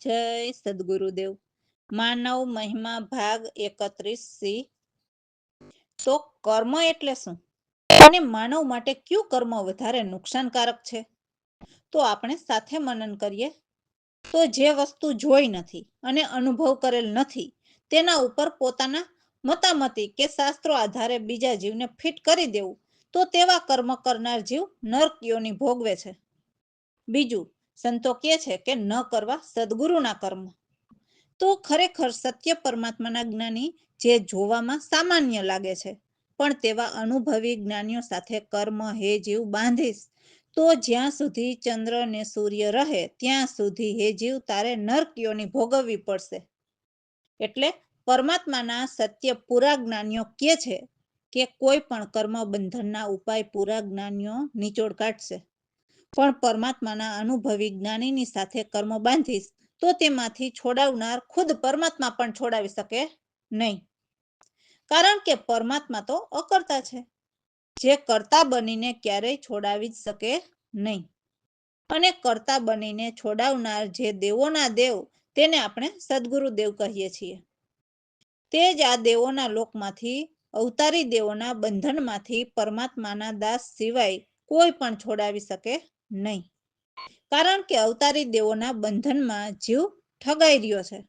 જય સદગુરુદેવ. માનવ મહિમા ભાગ 31 તો કર્મ એટલે શું અને માનવ માટે કયું કર્મ વધારે નુકસાનકારક છે? તો આપણે સાથે મનન કરીએ. તો જે વસ્તુ જોઈ નથી અને અનુભવ કરેલ નથી તેના ઉપર પોતાના મતામતી કે શાસ્ત્રો આધારે બીજા જીવને ફિટ કરી દેવું, તો તેવા કર્મ કરનાર જીવ નરક યોનિ ભોગવે છે. બીજું, સંતો કહે છે કે ન કરવા સદગુરુના કર્મ. તો ખરેખર સત્ય પરમાત્માના જ્ઞાની જે જોવામાં સામાન્ય લાગે છે, પણ તેવા અનુભવી જ્ઞાનીઓ સાથે કર્મ હે જીવ બાંધીશ તો જ્યાં સુધી ચંદ્ર ને સૂર્ય રહે ત્યાં સુધી હે જીવ તારે નરક યોનિ ભોગવવી પડશે. એટલે પરમાત્માના સત્ય પૂરા જ્ઞાનીઓ કહે છે કે કોઈ પણ કર્મ બંધનના ઉપાય પૂરા જ્ઞાનીઓ નિચોડ કાઢશે, પણ પરમાત્માના અનુભવી જ્ઞાનીની સાથે કર્મ બાંધીશ તો તેમાંથી છોડાવનાર ખુદ પરમાત્મા પણ છોડાવી શકે નહીં. કારણ કે પરમાત્મા તો અકર્તા છે, જે કર્તા બનીને ક્યારેય છોડાવી જ શકે નહીં. અને કર્તા બનીને છોડાવનાર જે દેવોના દેવ તેને આપણે સદગુરુદેવ કહીએ છીએ. તે જ આ દેવોના લોકમાંથી અવતારી દેવોના બંધનમાંથી પરમાત્માના દાસ સિવાય કોઈ પણ છોડાવી શકે નહીં. કારણ કે અવતારી દેવોના બંધનમાં જીવ ઠગાઈ રહ્યો છે.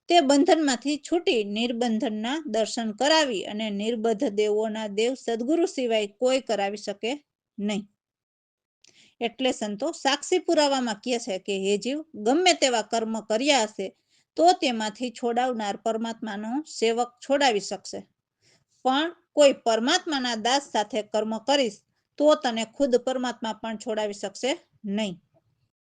તે બંધનમાંથી છૂટી નિર્બંધનના દર્શન કરાવી અને નિર્બદ્ધ દેવોના દેવ સદગુરુ સિવાય કોઈ કરાવી શકે નહીં. એટલે સંતો સાક્ષી પુરાવામાં કહે છે કે હે જીવ ગમે તેવા કર્મ કર્યા હશે તો તેમાંથી છોડાવનાર પરમાત્માનો સેવક છોડાવી શકશે, પણ કોઈ પરમાત્માના દાસ સાથે કર્મ કરીશ તો તને ખુદ પરમાત્મા પણ છોડાવી શકશે નહીં.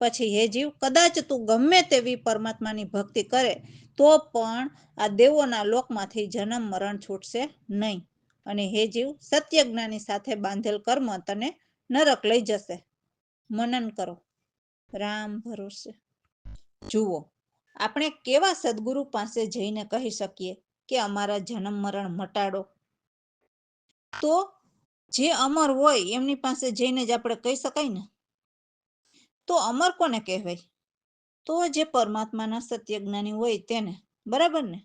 પછી હે જીવ કદાચ તું ગમે તેવી પરમાત્માની ભક્તિ કરે તો પણ આ દેવોના લોકમાંથી જન્મ મરણ છૂટશે નહીં. અને હે જીવ સત્ય જ્ઞાની સાથે બાંધેલ કર્મ તને નરક લઈ જશે. મનન કરો. રામ ભરોસે. જુઓ, આપણે કેવા સદગુરુ પાસે જઈને કહી શકીએ કે અમારા જન્મ મરણ મટાડો? તો જે અમર હોય એમની પાસે જઈને જ આપણે કહી શકાય ને. તો અમર કોને કહેવાય? તો જે પરમાત્માના સત્ય જ્ઞાની હોય તેને, બરાબર ને?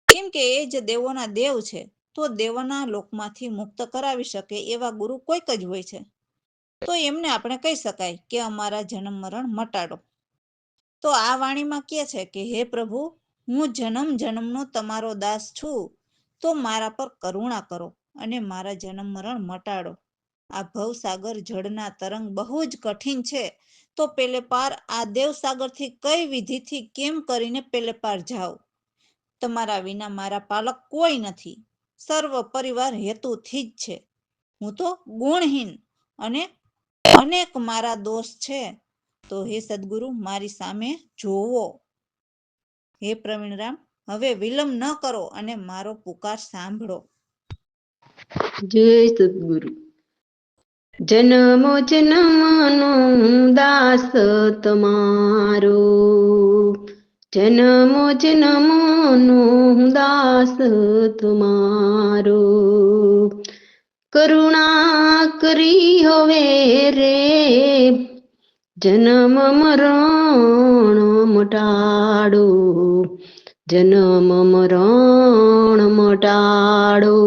કેમ કે એ જ દેવોના દેવ છે, તો દેવોના લોકમાંથી મુક્ત કરાવી શકે એવા ગુરુ કોઈક જ હોય છે. તો એમને આપણે કહી શકાય કે અમારા જન્મ મરણ મટાડો. તો આ વાણીમાં કહે છે કે હે પ્રભુ, હું જન્મ જન્મનો તમારો દાસ છું, તો મારા પર કરુણા કરો અને મારા જન્મ મરણ મટાડો. આ ભવસાગર જળના તરંગ બહુ જ કઠિન છે, તો પેલે પાર આ દેવસાગરથી કઈ વિધિથી કેમ કરીને પેલે પાર જાઓ? તમારા વિના મારા પાલક કોઈ નથી, સર્વ પરિવાર હેતુથી જ છે. હું તો ગુણહીન અને અનેક મારા દોષ છે, તો હે સદગુરુ મારી સામે જોવો. હે પ્રવીણરામ, હવે વિલંબ ન કરો અને મારો પુકાર સાંભળો. જય સદગુરુ. જન્મો જન્મનો દાસ તમારો, જન્મો જન્મનો દાસ તમારો, કરુણા કરી હવે રે જન્મ મરણ મટાડો, જન્મ મરણ મટાડો.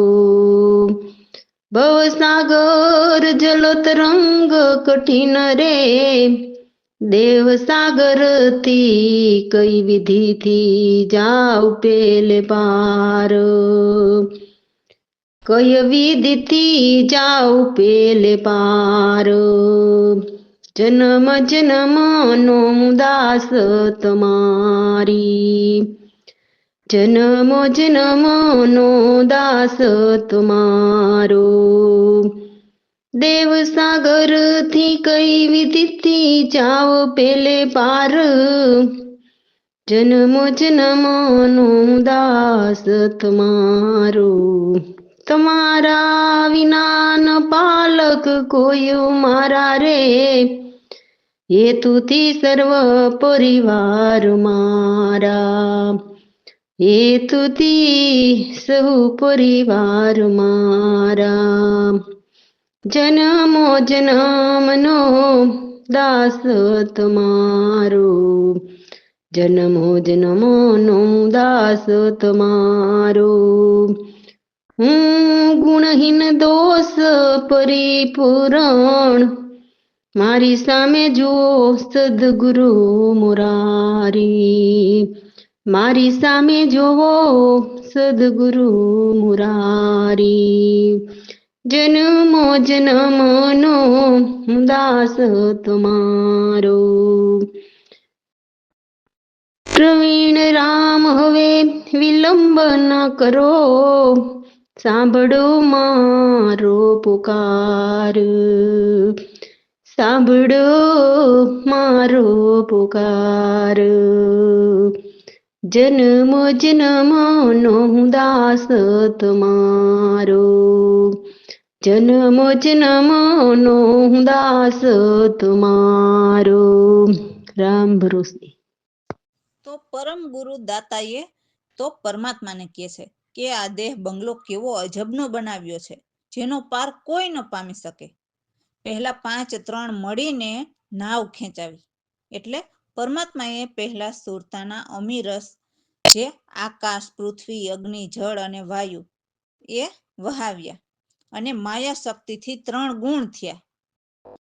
ભવસાગર જલતરંગ કઠિન રે, દેવસાગરથી કઈ વિધિથી જાવ પેલે પાર, કઈ વિધિથી જાવ પેલે પાર. જન્મ જન્મનો દાસ તમારી, જન્મો જન્મનો દાસ તમારો, દેવસાગરથી કઈ વિધિથી જાઓ પેલે પાર, જન્મો જન્મનો દાસ તમારો. તમારા વિના ન પાલક કોઈ મારા રે, હેતુથી સર્વ પરિવાર મારા, હેતુથી સહુ પરિવાર મારા. જન્મો જન્મનો દાસ તમારો, જન્મો જન્મોનો દાસ તમારો. હું ગુણહીન દોષ પરિપૂરણ, મારી સામે જો સદગુરુ મુરારી. મારી સામે જોવો સદગુરુ મુરારી. જન્મો જન્મનો દાસ તમારો. પ્રવીણ રામ હવે વિલંબ ન કરો, સાંભળો મારો પુકાર. સાંભળો મારો પુકાર. જન્મો જન્મનો દાસ તમારો. જન્મો જન્મનો દાસ તમારો. રામ ભરોસે. તો પરમ ગુરુ દાતાએ તો પરમાત્માને કહે છે કે આ દેહ બંગલો કેવો અજબનો બનાવ્યો છે, જેનો પાર કોઈ ન પામી શકે. પહેલા 5-3 મળીને નાવ ખેંચાવી. એટલે પરમાત્માએ પહેલા સુરતાના અમીરસ, જે આકાશ, પૃથ્વી, અગ્નિ, જળ અને વાયુ એ વહાવ્યા, અને માયા શક્તિથી 3 ગુણ થયા.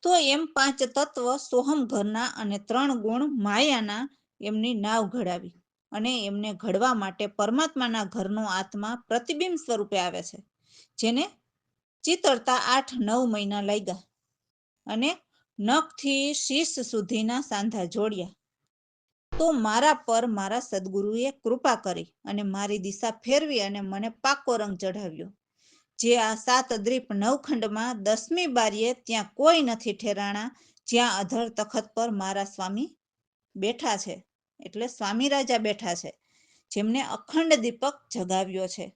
તો એમ 5 તત્વ સોહમ ઘરના અને 3 ગુણ માયાના એમની નાવ ઘડાવી. અને એમને ઘડવા માટે પરમાત્માના ઘરનો આત્મા પ્રતિબિંબ સ્વરૂપે આવે છે, જેને ચિતરતા 8-9 મહિના લાગ્યા. અને નખથી શીશ સુધીના સાંધા જોડ્યા. તો મારા પર મારા સદગુરુએ કૃપા કરી અને મારી દિશા ફેરવી અને મને પાકો રંગ ચઢાવ્યો. જે આ 7 દ્વીપ નવખંડમાં 10મી બારીએ ત્યાં કોઈ નથી ઠેરાણા, જ્યાં અધર તખત પર મારા સ્વામી બેઠા છે. એટલે સ્વામી રાજા બેઠા છે, જેમને અખંડ દીપક જગાવ્યો છે.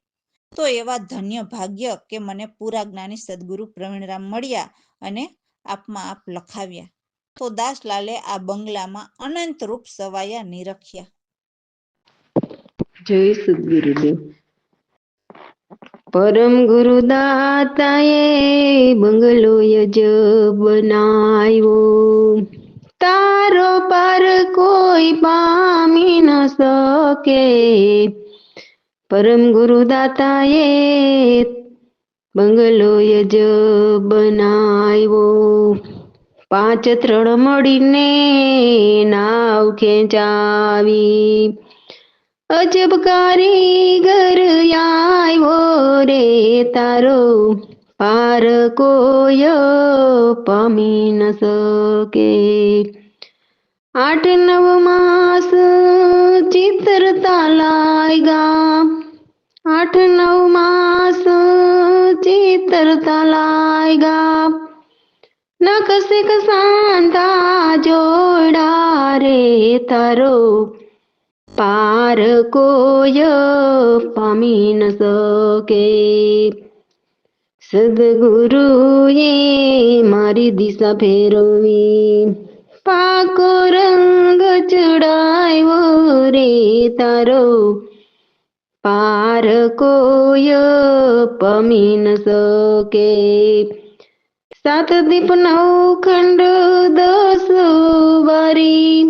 તો એવા ધન્ય ભાગ્ય કે મને પૂરા જ્ઞાની સદગુરુ પ્રવીણરામ મળ્યા અને આપમાં આપ લખાવ્યા. તો દાસલાલે આ બંગલામાં અનંત રૂપ સવાયા નિરખ્યા. જય સદગુરુદેવ. પરમ ગુરુદાતાએ બંગલો યજ બનાવ્યો, તારો પાર કોઈ પામી ન શકે. પરમ ગુરુદાતાએ બંગલો યજ બનાવ્યો, 5-3 મળીને નાવ ખેંચાવી. અજબ કારીગર આવ્યો રે તારો, પાર કોઈ પામી ન શકે. 8-9 માસ ચિતરતા લાગ્યા. 8-9 માસ ચિતરતા લાગ્યા. નખશિખ સાંધા જોડા રે તારો, પાર કોઈ પામી ન શકે. સદગુરુએ મારી દિશા ફેરવી, પાકો રંગ ચડાવ્યો રે તારો, પાર કોઈ પામી ન શકે. 7 દીપ 9 ખંડ 10 બારી,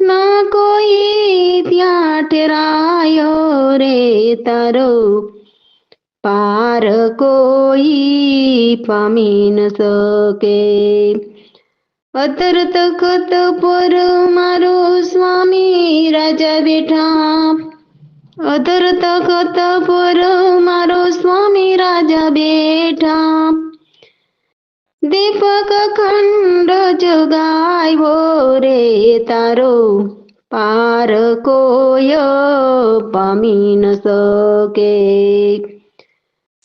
ના કોઈ ત્યાં ઠેરાયો રે તારો, પાર કોઈ પામી ન શકે. અધર તખત પર મારો સ્વામી રાજા બેઠા. અધર તખત પર મારો સ્વામી રાજા બેઠા. દીપક ખંડ જગાવ્યો રે તારો, પાર કોઈ પામી ન શકે.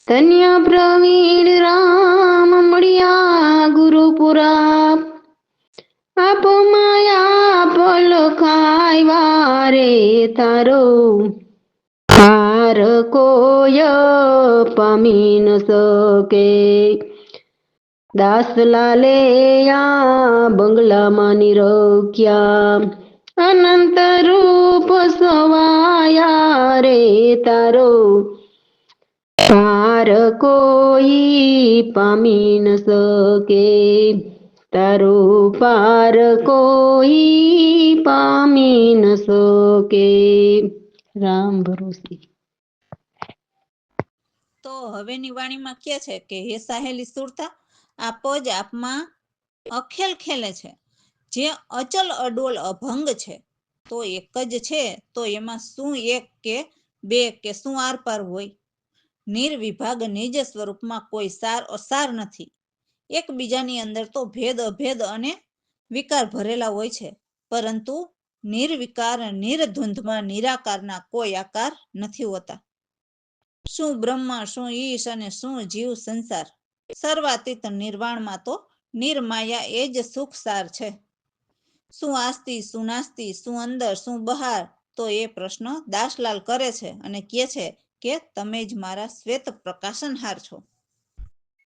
ધન્ય પ્રવીણ રામ મળ્યા ગુરુપુરા, આપ માયા પલખાવ્યા રે તારો, પાર કોઈ પામી ન શકે. દાસલાલે આ બંગલામાં નિરખ્યા, અનંત રૂપ સવાયા રે તારો, પાર કોઈ પામી ન શકે. તારો પાર કોઈ પામી ન શકે. રામ ભરોસે. તો હવેની વાણીમાં કહે છે કે હે સાહેલી સુરતા, આપ જ આપમાં અખેલ ખેલે છે, જે અચલ અડોલ અભંગ છે. તો એક જ છે, તો એમાં શું એક કે બે કે શું આર પાર હોય? નિર્વિભાગ નિજ સ્વરૂપમાં કોઈ સાર અસાર નથી. એકબીજાની અંદર તો ભેદ અભેદ અને વિકાર ભરેલા હોય છે, પરંતુ નિર્વિકાર નિર્ધુંધમાં નિરાકારના કોઈ આકાર નથી હોતા. શું બ્રહ્મા, શું ઈશ અને શું જીવ સંસાર, સર્વાતીત નિર્વાણમાં તો નિર્માયા એ જ સુખ સાર છે. શું આસ્તી, શું નાસ્તી, શું અંદર, શું બહાર, તો એ પ્રશ્ન દાસલાલ કરે છે અને કહે છે કે તમે જ મારા શ્વેત પ્રકાશનહાર છો.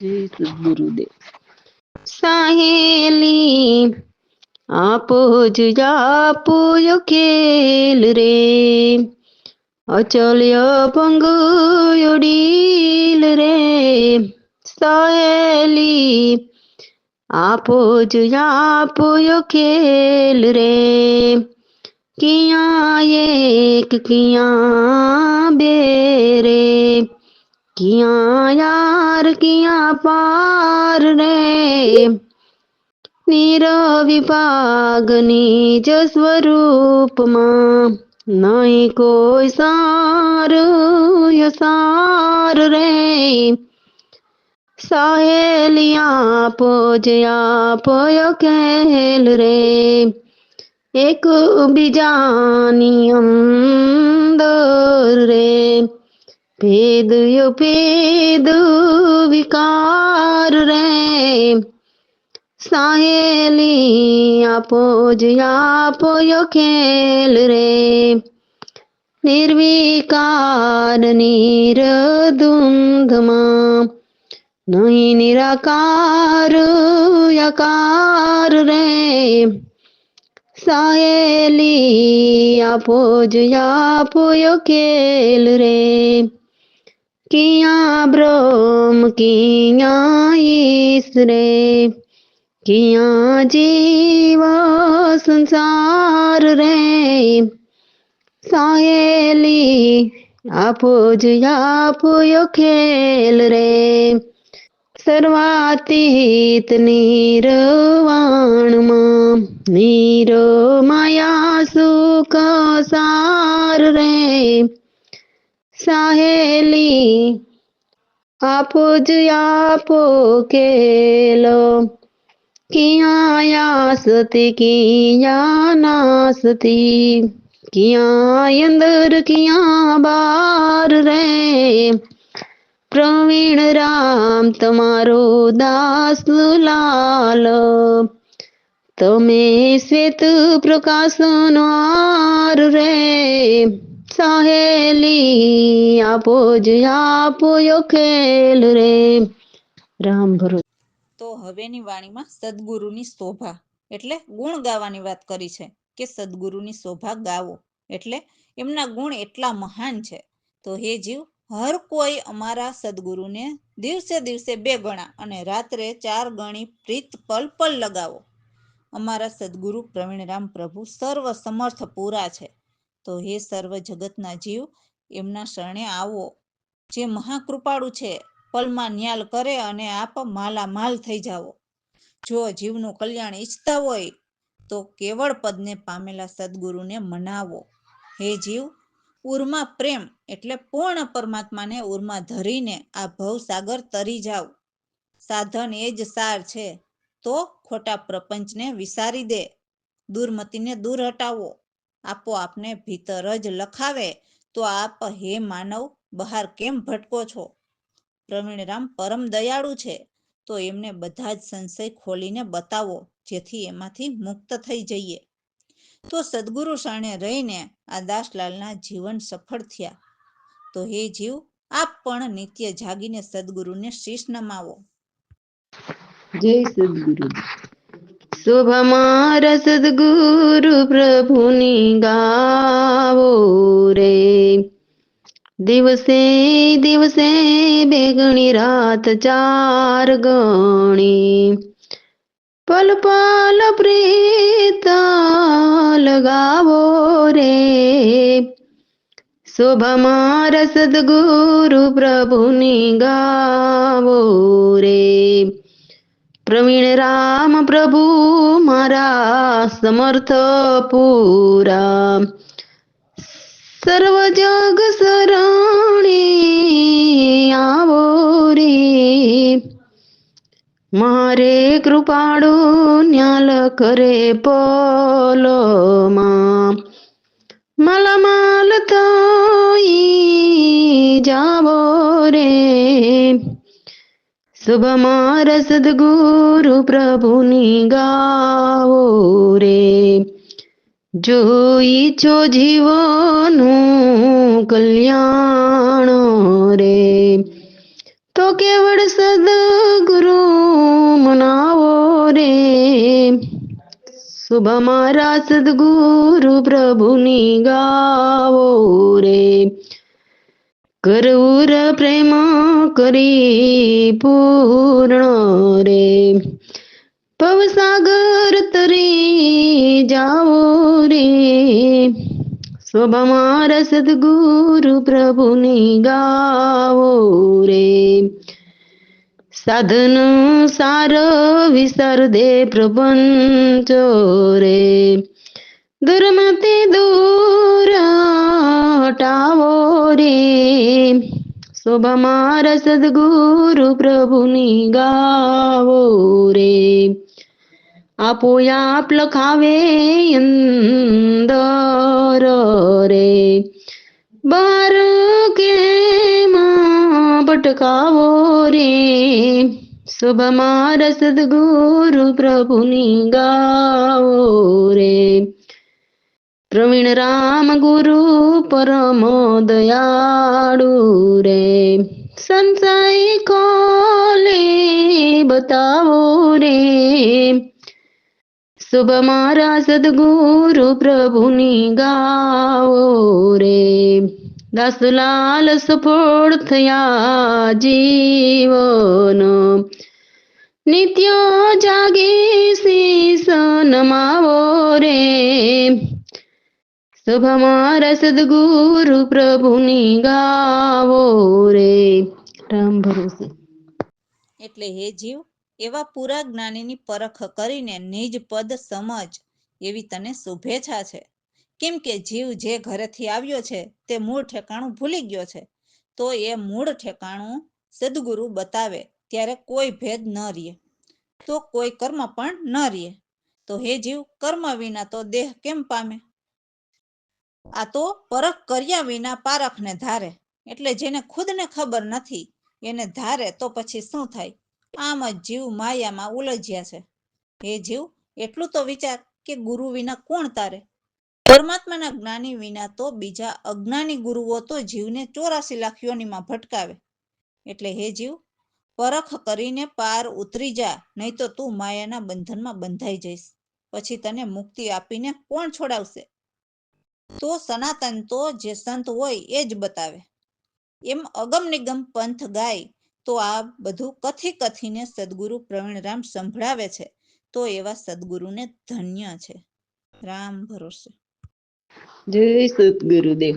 જય સદગુરુદેવ. સાહેલી આપો જ આપો ખેલ રે, અચલ્ય ભંગ ડીલ રે. સાહેલી આપો જ આપો ખેલ રે, કિયાં એક કિયાં બે રે, કિયાં યાર કિયાં પાર રે. નિરવિભાગ નિજ સ્વરૂપમાં નહીં કોઈ સાર યસાર રે. સાહેલી આપો જ આપો ખેલ રે, એક બીજાની અંદર રે, ભેદ ભેદ વિકાર રે. સાહેલી આપો જ આપો ખેલ રે, નિર્વિકાર નિરધુંધમાં નહીં નિરાકાર યકાર રે. સાહેલી આપો જ આપો ખેલ રે, કિયાં બ્રહ્મ કિયાં ઈશ રે, કિયાં જીવ સંસાર રે. સાહેલી આપો જ આપો ખેલ રે, સર્વાતીત નિર્વાણમાં નિરમાયા સુખ સાર રે. સાહેલી આપો જ આપો ખેલો, કિયાં યાસતી કિયાં નાસતી, કિયાં અંદર કિયાં બાર રે. પ્રવીણ રામ તમારો દાસ લાલ, તમે શ્વેત પ્રકાશનો આર રે. સાહેલી આપો જ આપો ખેલ રે. રામ ભરોસે. તો હવેની વાણીમાં સદગુરુની શોભા એટલે ગુણ ગાવાની વાત કરી છે કે સદગુરુની શોભા ગાવો એટલે એમના ગુણ એટલા મહાન છે. તો હે જીવ, હર કોઈ અમારા સદગુરુને દિવસે દિવસે 2 ગણા અને રાત્રે 4 ગણી પ્રીત પલ પલ લગાવો. અમારા સદગુરુ પ્રવીણરામ પ્રભુ સર્વ સમર્થ પૂરા છે. તો હે સર્વ જગતના જીવ, એમના શરણે આવો, જે મહાકૃપાળુ છે. પલમાં ન્યાલ કરે અને આપ માલામાલ થઈ જાઓ. જો જીવનું કલ્યાણ ઈચ્છતા હોય તો કેવળ પદને પામેલા સદગુરુને મનાવો. હે જીવ, ઉર્મા પ્રેમ એટલે પૂર્ણ પરમાત્માને ઉર્મા ધરીને આ ભવસાગર તરી જાવ. સાધન એ જ સાર છે, તો ખોટા પ્રપંચને વિસારી દે, દુર્મતિને દૂર હટાવો. આપો આપને ભીતર જ લખાવે, તો આપ હે માનવ બહાર કેમ ભટકો છો? પ્રવીણરામ પરમ દયાળુ છે, તો એમને બધા જ સંશય ખોલીને બતાવો, જેથી એમાંથી મુક્ત થઈ જઈએ. તો સદગુરુ શરણે રહીને આ દાસલાલના જીવન સફળ થયા. તો હે જીવ, આપ પણ નિત્ય જાગીને સદગુરુને શીશ નમાવો. જય સદગુરુ. શોભા મારા સદગુરુ પ્રભુની ગાવો રે, દિવસે દિવસે 2 ગણી રાત 4 ગણી, પલ પલ પ્રીત લગાવો રે શોભા મારા સદગુરુ પ્રભુની ગાવો રે પ્રવીણ રામ પ્રભુ મારા સમર્થ પૂરા સર્વ જગ શરણે આવો રે મારે કૃપાળુ ન્યાલ કરે પોલોમાં માલામાલ થઈ જાવો રે શુભ મારા સદગુરુ પ્રભુની ગાવો રે જો ઈચ્છો જીવોનું કલ્યાણ રે તો કેવળ સદગુરુ મનાવો રે શુભ મારા સદગુરુ પ્રભુની ગાવો રે કરવું પ્રેમ કરી પૂર્ણ રે ભવસાગર તરી જાઓ રે શોભા મારા સદગુરુ પ્રભુની ગાવો રે સાધન સાર વિસર દે પ્રપંચ રે દુર્મતિ દૂર હટાવો રે શોભા મારા સદગુરુ પ્રભુની ગાવો રે આપો આપ લખાવે અંદર રે બાર કેમ ભટકાવો રે શુભ મારા સદગુરુ પ્રભુની ગાવો રે પ્રવીણ રામ ગુરુ પરમ દયાળુ રે સંશય ખોલે બતાવો રે શુભ મારા સદગુરુ પ્રભુની ગાવો રે દાસલાલ સફળ થયા જીવનો નિત્ય જાગે શીશ નમાવો રે શુભ મારા સદગુરુ પ્રભુની ગાવો રે રામ ભરોસે. એટલે હે જીવ, એવા પૂરા જ્ઞાનીની પરખ કરીને નિજ પદ સમજ એવી તને શુભેચ્છા છે. કેમ કે જીવ જે ઘરેથી આવ્યો છે તે મૂળ ઠેકાણું ભૂલી ગયો છે, તો એ મૂળ ઠેકાણું સદગુરુ બતાવે ત્યારે કોઈ ભેદ ન રહે, તો કોઈ કર્મ પણ ન રહે. તો હે જીવ, કર્મ વિના તો દેહ કેમ પામે? આ તો પરખ કર્યા વિના પારખને ધારે, એટલે જેને ખુદને ખબર નથી એને ધારે તો પછી શું થાય? આમ જ જીવ માયામાં ઉલઝ્યા છે. હે જીવ, એટલું તો વિચાર કે ગુરુ વિના કોણ તારે? પરમાત્માના જ્ઞાની વિના તો બીજા અજ્ઞાની ગુરુઓ તો જીવને 84 લાખ યોનિમાં ભટકાવે. એટલે હે જીવ, પરખ કરીને પાર ઉતરી જા, નહીં તો તું માયાના બંધનમાં બંધાઈ જઈશ. પછી તને મુક્તિ આપીને કોણ છોડાવશે? તો સનાતન તો જે સંત હોય એ જ બતાવે. એમ અગમ નિગમ પંથ ગાય તો આ બધું કથી કથીને સદગુરુ પ્રવીણરામ સંભળાવે છે. તો એવા સદગુરુને ધન્ય છે. રામ ભરોસે. જય સદગુરુદેવ.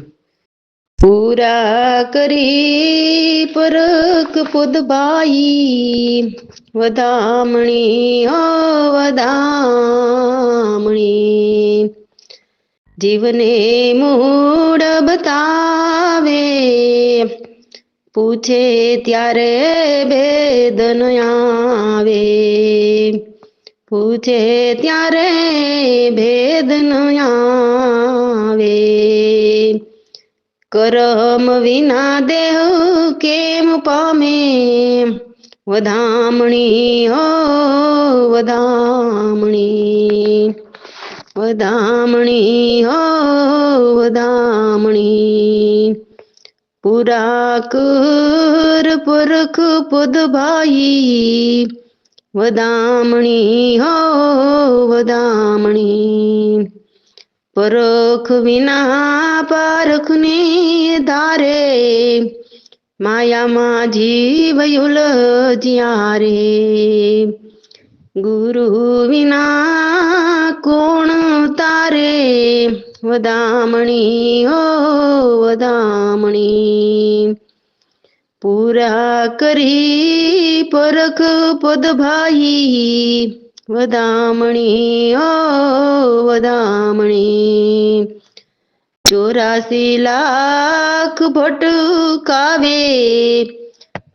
પૂરા કરી પરખ પુદ ભાઈ વધામણી હો વધામણી જીવને મૂળ બતાવે પૂછે ત્યારે ભેદ ન આવે પૂછે ત્યારે ભેદ ન આવે કરમ વિના દેહ કેમ પામે વધામણી હો વધામણી વધામણી હો વધામણી પૂરા કર પરખ પદ ભાઈ વધામણી હો વધામણી પરખ વિના પારખને ધારે માયામાં જીવ ઉલઝ્યા રે ગુરુ વિના કોણ તારે વધામણી હો વધામણી પૂરા કરી પરખ પદ ભાઈ વધામણી ઓ વધામણી 84 લાખ ભટકાવે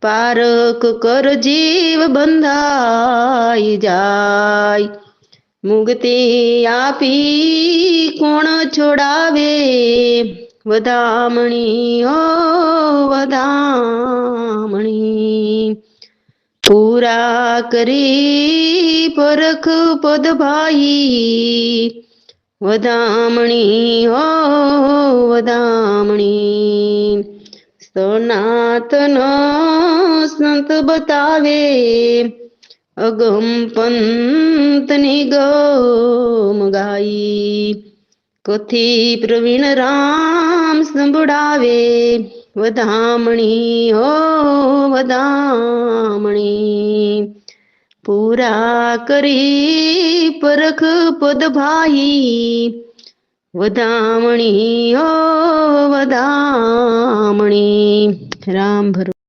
પારક કર જીવ બંધાઈ જાય મુક્તિ આપી કોણ છોડાવે વધામણી ઓ વધામણી પૂરા કરી પરખ પદ ભાઈ વધામણી હો વધામણી સનાતન સંત બતાવે અગમ પંત નિગમ ગાઈ કથી પ્રવીણ રામ સંભળાવે વધામણી હો વધામણી પૂરા કરી પરખ પદ ભાઈ વધામણી ઓ વધામણી રામ ભરો